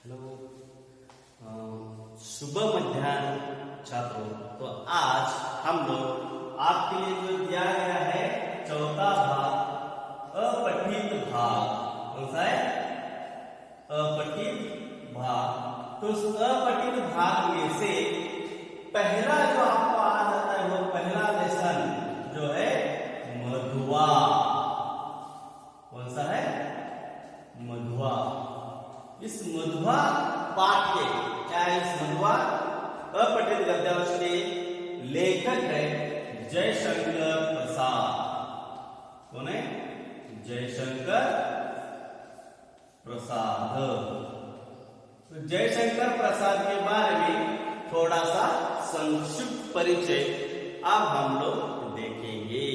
Hello, शुभ मध्याह्न छात्रों। तो आज हम लोग आपके लिए जो दिया गया है चौथा भाग अपठित भाग, कौन सा है? अपठित भाग। तो उस अपठित भाग में से पहला जो आपको आ जाता है वो पहला लेसन जो है मधुआ। कौन सा है? मधुआ। इस मधुआ पाठ के क्या इस मधुआ अपठित गद्यांश के लेखक है जयशंकर प्रसाद। कौन है? जयशंकर प्रसाद। तो जयशंकर प्रसाद के बारे में थोड़ा सा संक्षिप्त परिचय अब हम लोग देखेंगे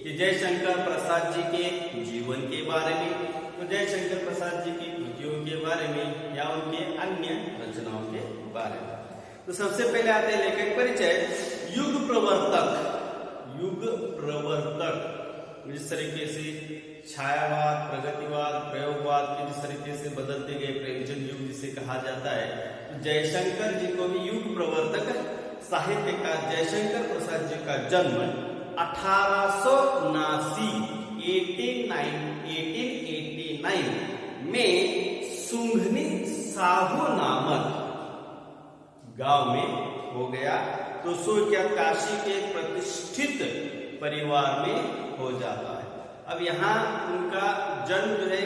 कि जयशंकर प्रसाद जी के जीवन के बारे में, तो जयशंकर प्रसाद जी की कृतियों के बारे में या उनके अन्य रचनाओं के बारे में। तो सबसे पहले आते हैं लेखक परिचय। युग प्रवर्तक। युग प्रवर्तक जिस तरीके से छायावाद, प्रगतिवाद, प्रयोगवाद के जिस तरीके से बदलते गए प्रेमचंद युग जिसे कहा जाता है, तो जयशंकर जी को भी युग प्रवर्तक साहित्यकार जयशंकर प्रसाद जी का जन्म 1889 में सुंघनी साहू नामक गांव में हो गया। तो सो क्या काशी के प्रतिष्ठित परिवार में हो जाता है। अब यहाँ उनका जन्म जो है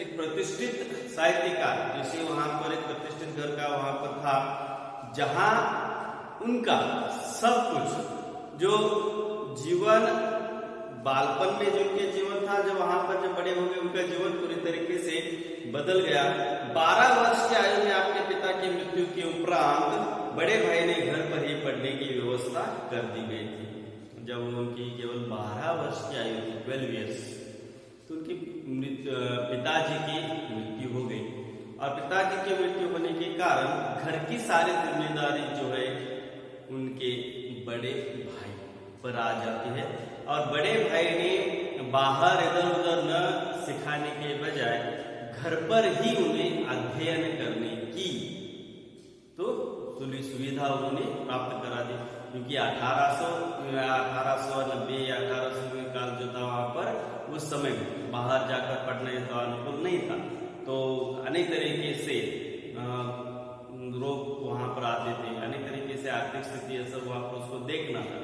एक प्रतिष्ठित साहित्यकार, जैसे वहां पर एक प्रतिष्ठित घर का वहां पर था, जहां उनका सब कुछ जो जीवन बालपन में जो उनके जीवन था, जब वहां पर जब बड़े हो गए उनका जीवन पूरी तरीके से बदल गया। 12 वर्ष की आयु में आपके पिता की मृत्यु के उपरांत बड़े भाई ने घर पर ही पढ़ने की व्यवस्था कर दी गई थी। जब उनकी केवल 12 वर्ष की आयु थी, 12 ईयर्स, तो उनकी पिताजी की मृत्यु हो गई। और पिताजी की मृत्यु होने के कारण घर की सारी जिम्मेदारी जो है उनके बड़े भाई पर आ जाती है। और बड़े भाई ने बाहर इधर उधर न सिखाने के बजाय घर पर ही उन्हें अध्ययन करने की तो पूरी सुविधा उन्होंने प्राप्त करा दी, क्योंकि 1890 या 1800 काल जो था वहां पर उस समय बाहर जाकर पढ़ने तो अनुकूल नहीं था। तो अनेक तरीके से लोग वहां पर आते थे, अनेक तरीके से आर्थिक स्थिति सब वहां पर उसको देखना था।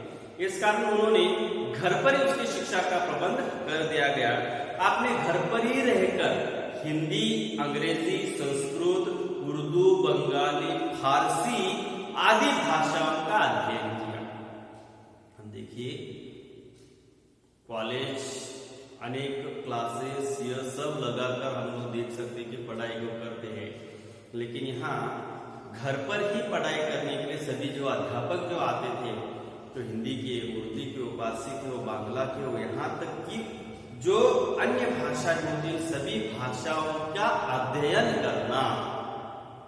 इस कारण उन्होंने घर पर ही उसकी शिक्षा का प्रबंध कर दिया गया। आपने घर पर ही रहकर हिंदी, अंग्रेजी, संस्कृत, उर्दू, बंगाली, फारसी आदि भाषाओं का अध्ययन किया। देखिए कॉलेज, अनेक क्लासेस, यह सब लगाकर हम लोग देख सकते हैं कि पढ़ाई को करते हैं, लेकिन यहाँ घर पर ही पढ़ाई करने के लिए सभी जो अध्यापक जो आते थे, तो हिंदी के, उर्दू के, फारसी के, बांग्ला के, यहाँ तक कि जो अन्य भाषाएं होती हैं सभी भाषाओं का अध्ययन करना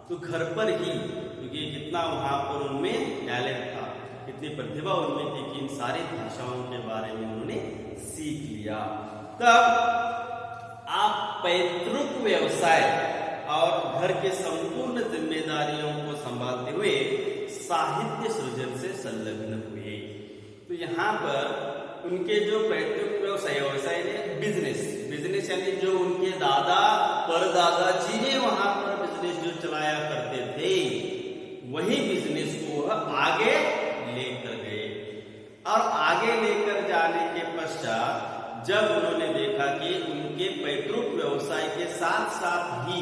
तो घर पर ही, क्योंकि कितना वहां पर उनमें टैलेंट था, कितनी प्रतिभा उनमें थी कि इन सारी भाषाओं के बारे में उन्होंने सीख लिया। तब आप पैतृक व्यवसाय और घर के संपूर्ण जिम्मेदारियों को संभालते हुए साहित्य सृजन से संलग्न हुए। तो यहाँ पर उनके जो पैतृक व्यवसाय ने बिजनेस यानी जो उनके दादा परदादा जी ने वहां पर बिजनेस जो चलाया करते थे, वही बिजनेस को वह आगे लेकर गए। और आगे लेकर जाने के पश्चात जब उन्होंने देखा कि उनके पैतृक व्यवसाय के साथ साथ ही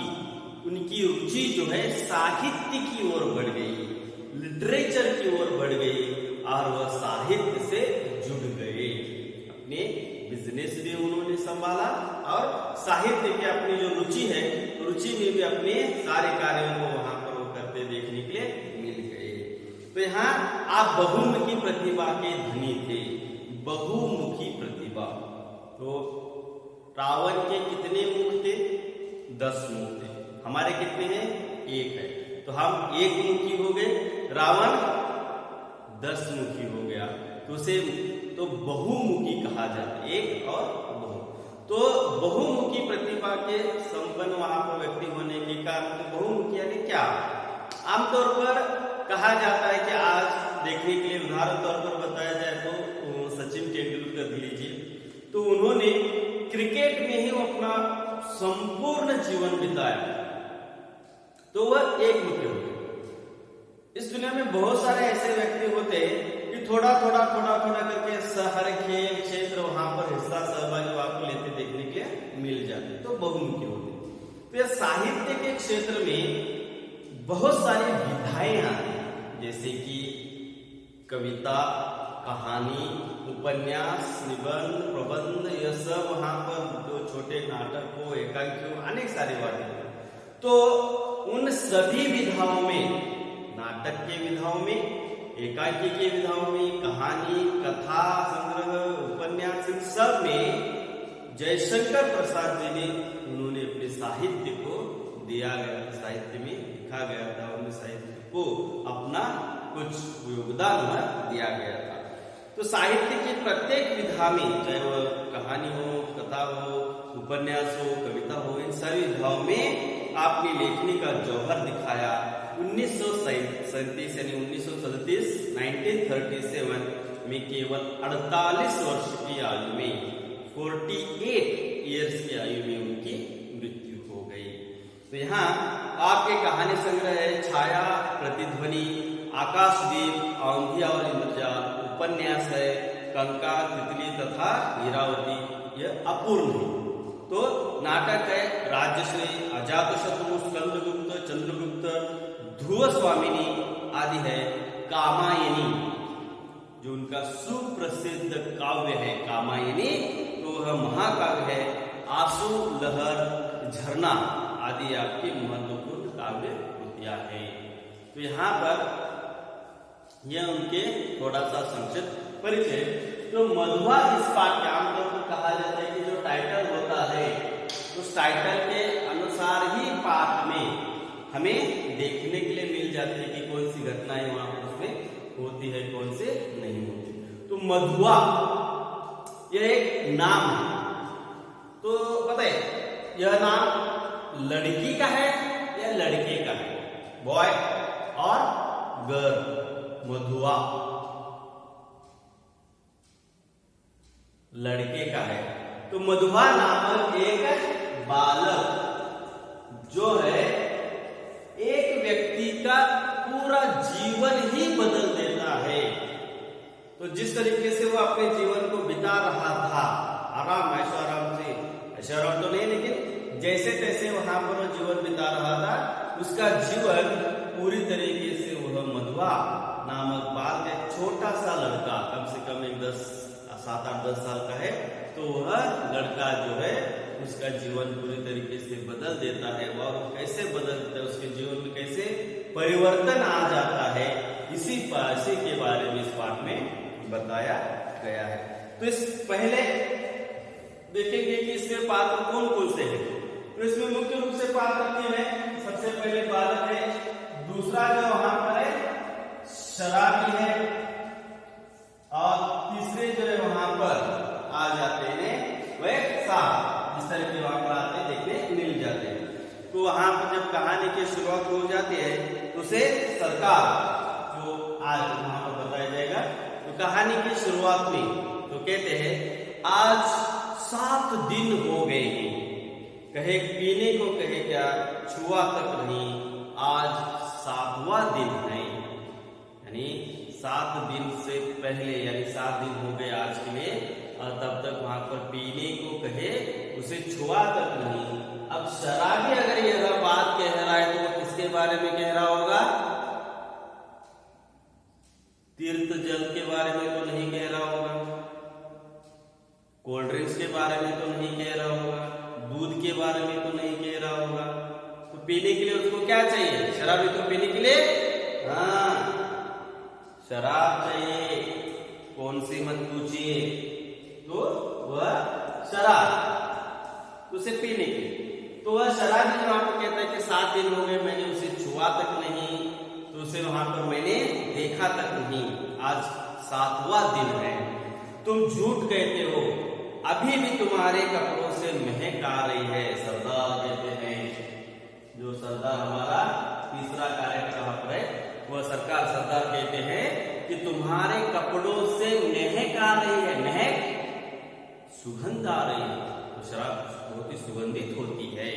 उनकी रुचि जो है साहित्य की ओर बढ़ गई, लिटरेचर की ओर बढ़ गई, और वह साहित्य से जुड़ गए। अपने बिजनेस भी उन्होंने संभाला और साहित्य की अपनी जो रुचि है, रुचि में भी अपने सारे कार्यों को वहां पर वो करते देखने के लिए मिल गए। तो यहाँ आप बहुमुखी प्रतिभा के धनी थे, बहुमुखी प्रतिभा। तो रावण के कितने मुख थे? 10 मुख थे। हमारे कितने हैं? 1 है। तो हम 1 मुखी हो गए, रावण 10 मुखी हो गया, तो उसे तो बहुमुखी कहा जाता है, एक और बहु। तो बहुमुखी प्रतिभा के संपन्न वहां पर व्यक्ति होने के का मतलब बहुमुखी यानी क्या? आमतौर पर कहा जाता है कि आज देखने के लिए उदाहरण तौर पर बताया जाए तो सचिन तेंदुलकर लीजिए, तो उन्होंने क्रिकेट में ही अपना संपूर्ण जीवन बिताया, तो वह एक मुखी हो गए। इस दुनिया में बहुत सारे ऐसे व्यक्ति होते हैं कि थोड़ा थोड़ा करके हर खेल क्षेत्र वहां पर हिस्सा सहभागी आपको लेते देखने के लिए मिल जाते, तो बहुमुखी होते। तो यह साहित्य के क्षेत्र में बहुत सारी विधाएं आती हैं, जैसे कि कविता, कहानी, उपन्यास, निबंध, प्रबंध, यह सब वहां पर जो छोटे नाटक हो, एकांकी हो, अनेक सारी बातें। तो उन सभी विधाओं में, नाटक के विधाओं में, एकांकी के विधाओं में, कहानी, कथा संग्रह, उपन्यास, इन सब में जयशंकर प्रसाद जी ने उन्होंने अपने साहित्य को दिया गया, साहित्य में लिखा गया था, उन साहित्य को अपना कुछ योगदान दिया गया था। तो साहित्य की प्रत्येक विधा में, चाहे वह कहानी हो, कथा हो, उपन्यास हो, कविता हो, इन सभी विधाओं में आपने लेखनी का जौहर दिखाया। 1937 यानी 1937 में केवल 48 वर्ष की आयु में, 48 ईयर्स की आयु में उनकी मृत्यु हो गई। तो यहाँ आपके कहानी संग्रह है छाया, प्रतिध्वनि, आकाशदीप, औंधिया और इंद्रजाल, उपन्यास है कंका, तितली तथा हीरावती, यह अपूर्ण है। तो नाटक है राज्यश्री, अजातशत्रु, स्कंदगुप्त, चंद्रगुप्त, ध्रुव स्वामिनी आदि है। कामायनी जो उनका सुप्रसिद्ध काव्य है कामायनी, तो वह महाकाव्य है। आंसू, लहर, झरना आदि आपकी महत्वपूर्ण काव्य कृतियां हैं। तो यहाँ पर यह उनके थोड़ा सा संक्षिप्त परिचय। तो मधुआ इस पाठ के आमतौर पर कहा जाता है कि जो टाइटल होता है उस टाइटल के अनुसार ही पाठ में हमें देखने के लिए मिल जाती है कि कौन सी घटनाएं वहां पर उसमें होती है, कौन से नहीं होती। तो मधुआ यह एक नाम है। तो बताइए यह नाम लड़की का है या लड़के का है? बॉय और गर्ल, मधुआ लड़के का है। तो मधुआ नामक एक बालक जो है एक व्यक्ति का पूरा जीवन ही बदल देता है। तो जिस तरीके से वो अपने जीवन को बिता रहा था, आराम ऐशोआराम से, ऐशोआराम तो नहीं लेकिन जैसे तैसे वहां पर वो जीवन बिता रहा था, उसका जीवन पूरी तरीके से वह मधुआ नामक बाल एक छोटा सा लड़का, कम से कम 7-8-10 साल का है, तो वह लड़का जो है उसका जीवन पूरी तरीके से बदल देता है। और कैसे बदलता है, उसके जीवन में कैसे परिवर्तन आ जाता है, इसी के बारे में इस पाठ में बताया गया है। तो इस पहले देखेंगे कि इसमें पात्र कौन कौन से हैं। तो इसमें मुख्य रूप से पात्र तीन है। सबसे पहले बालक है, दूसरा जो वहां पर है शराबी है, और तीसरे जो है वहां पर आ जाते हैं वह साहब, इस तरह के वहां पर आते देखने मिल जाते हैं। तो वहां पर जब कहानी की शुरुआत हो जाती है तो उसे सरकार जो आज वहां पर बताया जाएगा। तो कहानी की शुरुआत में तो कहते हैं आज 7 दिन हो गए हैं, कहे पीने को कहे क्या छुआ तक नहीं, आज 7वां दिन है। यानी 7 दिन से पहले, यानी 7 दिन हो गए आज के लिए, और तब तक वहां पर पीने को कहे उसे छुआ तक नहीं। अब शराबी अगर यह बात कह रहा है तो वो किसके बारे में कह रहा होगा? तीर्थ जल के बारे में तो नहीं कह रहा होगा, कोल्ड ड्रिंक्स के बारे में तो नहीं कह रहा होगा, दूध के बारे में तो नहीं कह रहा होगा। तो पीने के लिए उसको क्या चाहिए? शराबी को पीने के लिए शराब चाहिए। कौन सी मत पूछिए, तो वह शराब, उसे पीने के लिए। तो वह शराब जो वहां पर कहता है कि 7 दिन हो गए मैंने उसे छुआ तक नहीं, तो उसे वहां पर मैंने देखा तक नहीं, आज 7वां दिन है। तुम झूठ कहते हो, अभी भी तुम्हारे कपड़ों से महक आ रही है। सरदार कहते हैं जो सरदार हमारा तीसरा कैरेक्टर यहाँ पर है, वह सरदार कहते हैं कि तुम्हारे कपड़ों से महक आ रही है, महक सुगंध आ रही है। तो शराब बहुत ही सुगंधित होती है।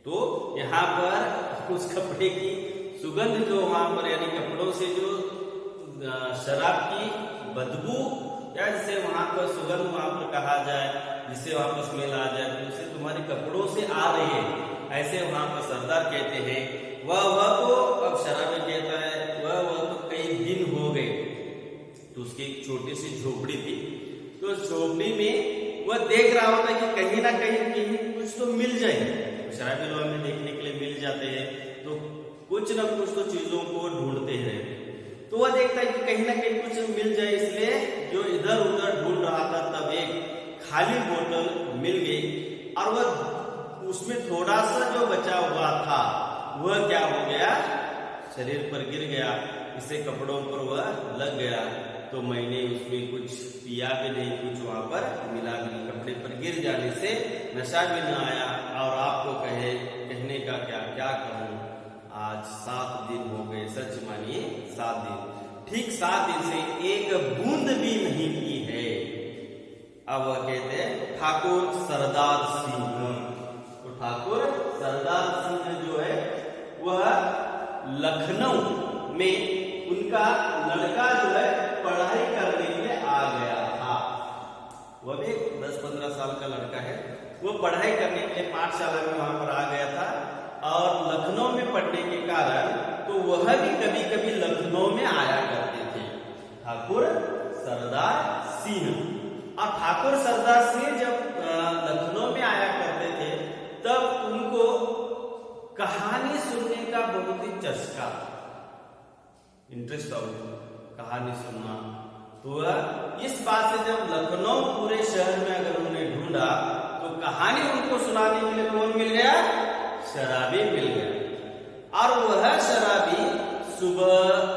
तो यहाँ पर उस कपड़े की सुगंध जो वहां पर यानी कपड़ों से जो शराब की बदबू या जिसे वहां पर सुगंध वहां पर कहा जाए, जिसे वहां पर स्मेल आ जाए, तो उसे तुम्हारे कपड़ों से आ रही है, ऐसे वहां पर सरदार कहते हैं। वह तो अब शराबी कहता है वह तो कई दिन हो गए। तो उसकी एक छोटी सी झोपड़ी थी, तो झोपड़ी में वह देख रहा होता है कि कहीं ना कहीं कुछ तो मिल जाए। शराबी लोग हमें देखने के लिए मिल जाते हैं, तो कुछ न कुछ तो चीजों को ढूंढते ही रहते। तो वह देखता है कि कहीं ना कहीं कुछ मिल जाए, इसलिए जो इधर उधर ढूंढ रहा था तब एक खाली बोतल मिल गई और वह उसमें थोड़ा सा जो बचा हुआ था वह क्या हो गया, शरीर पर गिर गया, इससे कपड़ों पर वह लग गया। तो मैंने उसमें कुछ पिया भी नहीं, कुछ वहां पर मिला भी नहीं, कपड़े पर गिर जाने से नशा भी न आया। और आपको कहने का क्या कहूं, आज 7 दिन हो गए, सच मानिए 7 दिन, ठीक 7 दिन से एक बूंद भी नहीं पी है। अब वह कहते हैं ठाकुर सरदार सिंह। तो ठाकुर सरदार सिंह जो है वह लखनऊ में उनका लड़का जो है पढ़ाई करने के लिए आ गया था। वह भी 10-15 साल का लड़का है, वो पढ़ाई करने के लिए पाठशाला में वहां पर आ गया था। और लखनऊ में पढ़ने के कारण तो वह भी कभी कभी लखनऊ में आया करते थे, ठाकुर सरदार सिंह। और ठाकुर सरदार सिंह जब लखनऊ में आया करते थे तब उनको कहानी सुनने का बहुत ही चस्का, इंटरेस्ट था कहानी सुनना। तो इस बात से जब लखनऊ पूरे शहर में अगर उन्होंने ढूंढा तो कहानी उनको सुनाने के लिए कौन मिल गया, शराबी मिल गया। और वह शराबी सुबह,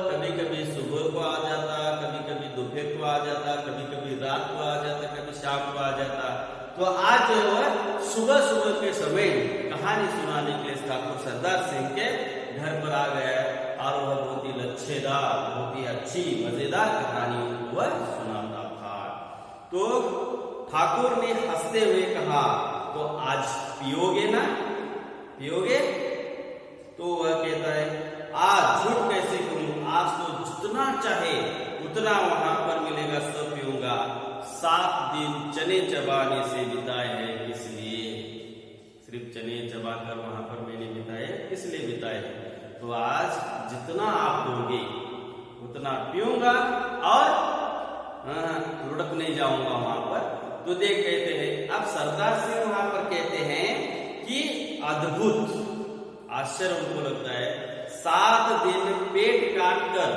कभी कभी सुबह को आ जाता, कभी कभी दोपहर को आ जाता, कभी कभी रात को आ जाता, कभी शाम को आ जाता। तो आज वह सुबह के समय कहानी सुनाने के लिए ठाकुर सरदार सिंह के घर पर आ गया और वह बहुत ही लच्छेदार, बहुत ही अच्छी मजेदार कहानी वह सुनाता था। तो ठाकुर ने हंसते हुए कहा, तो आज पियोगे ना, पियोगे? तो वह कहता है आज झूठ कैसे करूं, आज तो जितना चाहे उतना वहां पर मिलेगा सब पीऊंगा। 7 दिन चने चबाने से बिताए हैं, इसलिए सिर्फ चने चबाकर वहां पर मैंने बिताए, इसलिए बिताए। तो आज जितना आप दोगे उतना पीऊंगा और लुढ़क नहीं जाऊंगा वहां पर। तो देख कहते हैं, अब सरदार सिंह वहां पर कहते हैं कि अद्भुत, आश्चर्य उनको लगता है, 7 दिन पेट काट कर,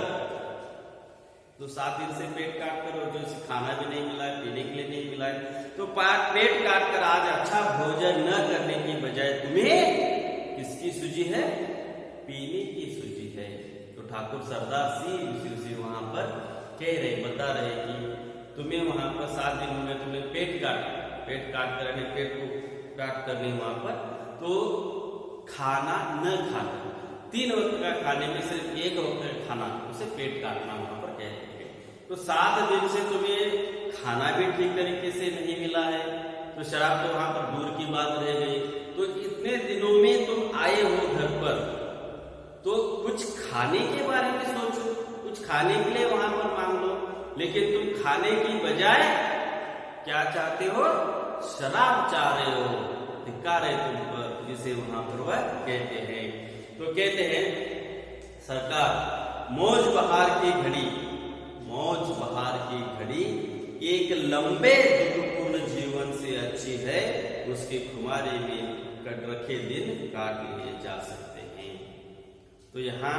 तो 7 दिन से पेट काट कर, जो खाना भी नहीं मिला, पीने के लिए नहीं मिला, तो पेट काट कर आज अच्छा भोजन न करने की बजाय तुम्हें किसकी सूझी है, पीने की सूझी है। तो ठाकुर सरदार सिंह उसी वहां पर कह रहे, बता रहे कि तुम्हें वहां पर 7 दिन में तुम्हें पेट काट कर, पेट को काट कर नहीं वहां पर, तो खाना न खाना, 3 वक्त का खाने में सिर्फ 1 वक्त का खाना, उसे पेट काटना वहां पर कहते हैं। तो 7 दिन से तुम्हें खाना भी ठीक तरीके से नहीं मिला है, तो शराब तो वहां पर दूर की बात रह गई। तो इतने दिनों में तुम आए हो घर पर, तो कुछ खाने के बारे में सोचो, कुछ खाने के लिए वहां पर मांग लो। लेकिन तुम खाने की बजाय क्या चाहते हो, शराब चाह रहे हो, धिक्कार है तुम पर, जिसे वहां पर वह कहते हैं। तो कहते हैं सरकार, मौज बहार की घड़ी, मौज बहार की घड़ी एक लंबे दुखपूर्ण जीवन से अच्छी है, उसके खुमारे में कट रखे दिन काट लिए जा सकते हैं। तो यहाँ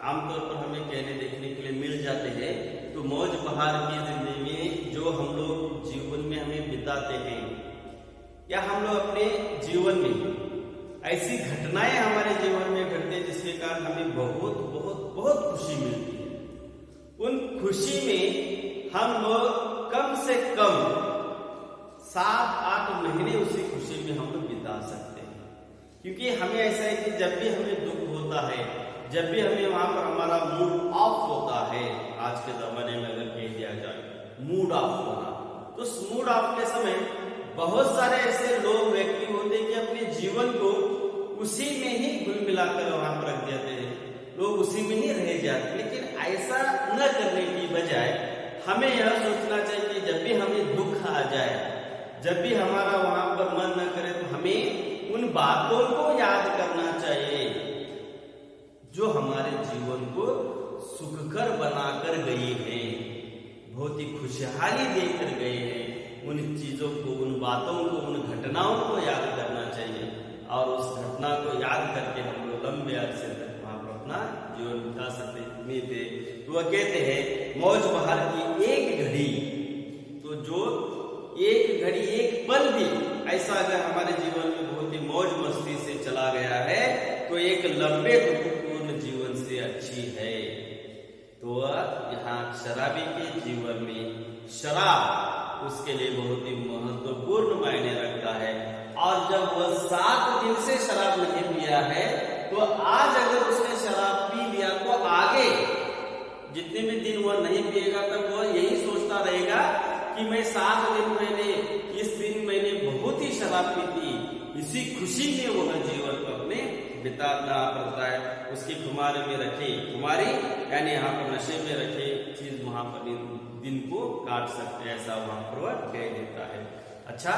आमतौर पर हमें कहने देखने के लिए मिल जाते हैं। तो मौज बहार की जिंदगी में जो हम लोग जीवन में हमें बिताते हैं, या हम लोग अपने जीवन में ऐसी घटनाएं हमारे जीवन में घटते हैं जिसके कारण हमें बहुत बहुत बहुत खुशी मिलती है। उन खुशी में हम लोग कम से कम 7-8 महीने उसी खुशी में हम लोग बिता सकते हैं। क्योंकि हमें ऐसा है कि जब भी हमें दुख होता है, जब भी हमें वहां पर हमारा मूड ऑफ होता है, आज के जमाने में अगर कह दिया जाए मूड ऑफ होना, तो उस मूड ऑफ के समय बहुत सारे ऐसे लोग व्यक्ति होते हैं कि अपने जीवन को उसी में ही घुल मिलाकर वहां पर रख देते हैं, लोग उसी में ही रह जाते। लेकिन ऐसा न करने की बजाय हमें यह सोचना चाहिए कि जब भी हमें दुख आ जाए, जब भी हमारा वहां पर मन न करे, तो हमें उन बातों को याद करना चाहिए जो हमारे जीवन को सुखकर बनाकर गई हैं, बहुत ही खुशहाली देकर गए हैं। उन चीजों को, उन बातों को, उन घटनाओं को याद करना चाहिए और उस घटना को याद करके हम लोग लंबे अरसे तक वहां पर अपना जीवन बिता सकते थे। तो वह कहते हैं मौज बहार की एक घड़ी, तो जो एक घड़ी, एक पल भी ऐसा अगर हमारे जीवन में बहुत ही मौज मस्ती से चला गया है, तो एक लंबे दुखपूर्ण जीवन से अच्छी है। तो यहाँ शराबी के जीवन में शराब उसके लिए बहुत ही महत्वपूर्ण मायने रखता है। और जब वह 7 दिन से शराब नहीं पिया है, तो आज अगर उसने शराब पी लिया, तो आगे जितने भी दिन वह नहीं पिएगा, तब वह यही सोचता रहेगा कि मैं 7 दिन पहले, इस दिन मैंने बहुत ही शराब पी थी। इसी खुशी में वह जीवन को अपने बिताना पड़ता है। उसकी खुमारी में रखे, खुमारी यानी यहाँ पर नशे में रखे चीज वहां पर दिन को काट सकते हैं, ऐसा वहां पर वह कह देता है। अच्छा,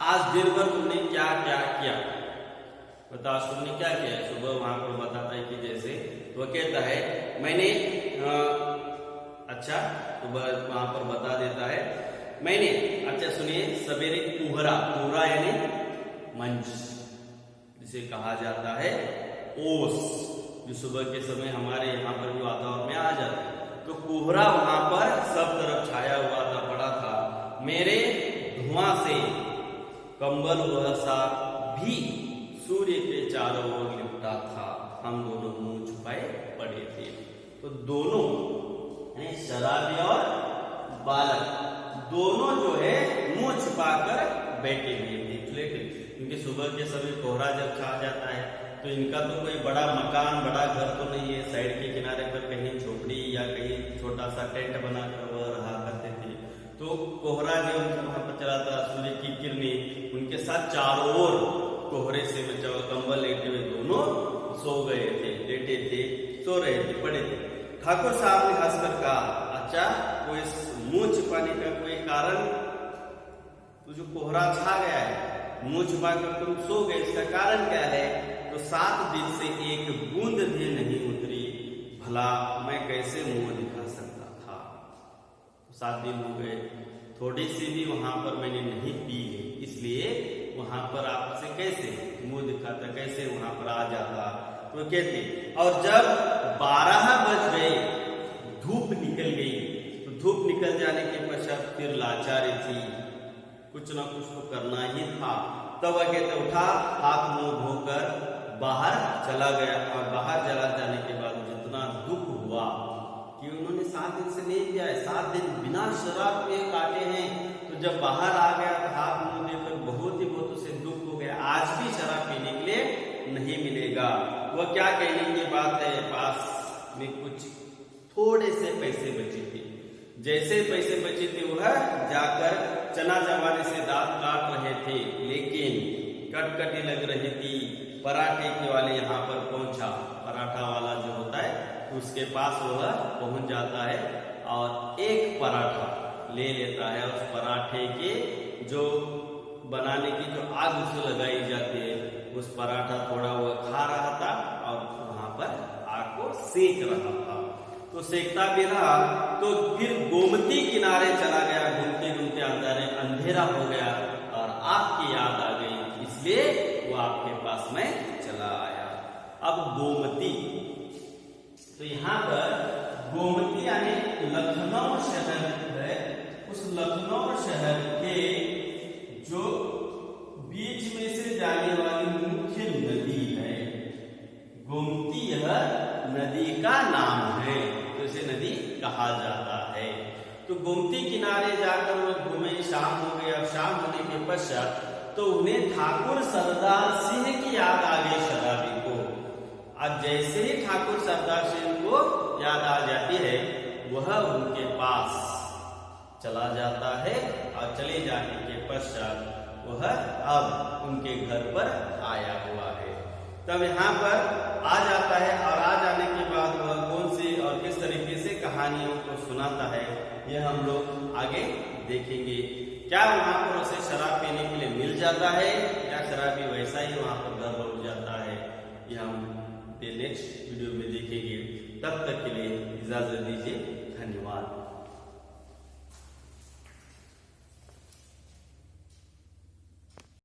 आज दिन भर तुमने क्या क्या किया बताओ, तुमने क्या किया? सुबह वहां पर बताता है कि जैसे वो कहता है मैंने अच्छा, सुबह वहां पर बता देता है मैंने, अच्छा सुनिए, सवेरे कोहरा, कोहरा यानी मंच जिसे कहा जाता है ओस, जो सुबह के समय हमारे यहाँ पर भी वातावरण में आ जाता है। तो कोहरा वहां पर सब तरफ छाया हुआ था, पड़ा था। मेरे धुआं से कंबल वह सा भी सूर्य के चारों ओर लिपटा था। हम दोनों मुंह छुपाए पड़े थे। तो दोनों शराबी और बालक दोनों जो है मुंह छुपाकर बैठे हुए थे, लेटे, क्योंकि सुबह के समय कोहरा जब छा जाता है तो इनका तो कोई बड़ा मकान, बड़ा घर तो नहीं है। साइड के किनारे पर कहीं झोपड़ी या कहीं छोटा सा टेंट बनाकर वह रहा करते थे। तो कोहरा जो वहां पर चला था, सूर्य की किरणें उनके साथ चारों ओर कोहरे से बचा हुआ, कंबल लेटे हुए दोनों सो गए थे, लेटे थे, सो रहे थे, पड़े थे। ठाकुर साहब ने हंसकर कहा, अच्छा वो इस मुंह छिपाने का कोई कारण? तो जो कोहरा छा गया है, मुंह छुपाकर तुम सो गए, इसका कारण क्या है? तो 7 दिन से एक बूंद भी नहीं उतरी, भला मैं कैसे मुंह दिखा सकता था? 7 दिन हो गए, थोड़ी सी भी वहां पर मैंने नहीं पी है, इसलिए वहां पर आपसे कैसे मुंह दिखाता, कैसे वहां पर आ जाता? तो कहते, और जब 12 बज गए, धूप निकल गई, तो धूप निकल जाने के पश्चात फिर लाचारी थी, कुछ ना कुछ तो करना ही था। तब वह कहते उठा, हाथ मुंह धोकर बाहर चला गया। और बाहर चला जाने के बाद जितना दुख हुआ कि उन्होंने 7 दिन से नहीं किया है, 7 दिन बिना शराब पिए काटे हैं। तो जब बाहर आ गया तो हाथ मुंह देकर बहुत उसे दुख हो गया। आज भी शराब पीने के लिए नहीं मिलेगा। वह क्या कहने की बात है, पास में कुछ थोड़े से पैसे बचे थे, जैसे पैसे बचे थे वह जाकर चना चबाने से दांत काट रहे थे, लेकिन कटकटी लग रही थी। पराठे के वाले यहाँ पर पहुंचा, पराठा वाला जो होता है उसके पास वह पहुंच जाता है और एक पराठा ले लेता है। उस पराठे के जो बनाने की जो आग उसे लगाई जाती है, उस पराठा थोड़ा वह खा रहा था और वहां पर आग को सेक रहा था। तो सेकता भी रहा, तो फिर गोमती किनारे चला गया, घूमते घूमते अंधेरा हो गया और आपकी याद आ गई, इसलिए वो आपके पास में चला आया। अब गोमती, तो यहाँ पर गोमती यानी लखनऊ शहर है, उस लखनऊ शहर के जो बीच में से जाने वाली मुख्य नदी है गोमती, यह नदी का नाम है, तो इसे नदी कहा जाता है। तो गोमती किनारे जाकर वो घूमे, शाम हो गई। अब शाम होने के पश्चात तो उन्हें ठाकुर सरदार सिंह की याद आ गई शराबी को। आज जैसे ही ठाकुर सरदार सिंह को याद आ जाती है, वह उनके पास चला जाता है और चले जाने के पश्चात वह अब उनके घर पर आया हुआ है। तब यहाँ पर आ जाता है और आ जाने के बाद वह कौन सी और किस तरीके से कहानियों को सुनाता है, यह हम लोग आगे देखेंगे। क्या वहां पर उसे शराब पीने के लिए मिल जाता है या शराबी वैसा ही वहां पर घर लौट जाता है, यह हम नेक्स्ट वीडियो में देखेंगे। तब तक के लिए इजाजत दीजिए, धन्यवाद।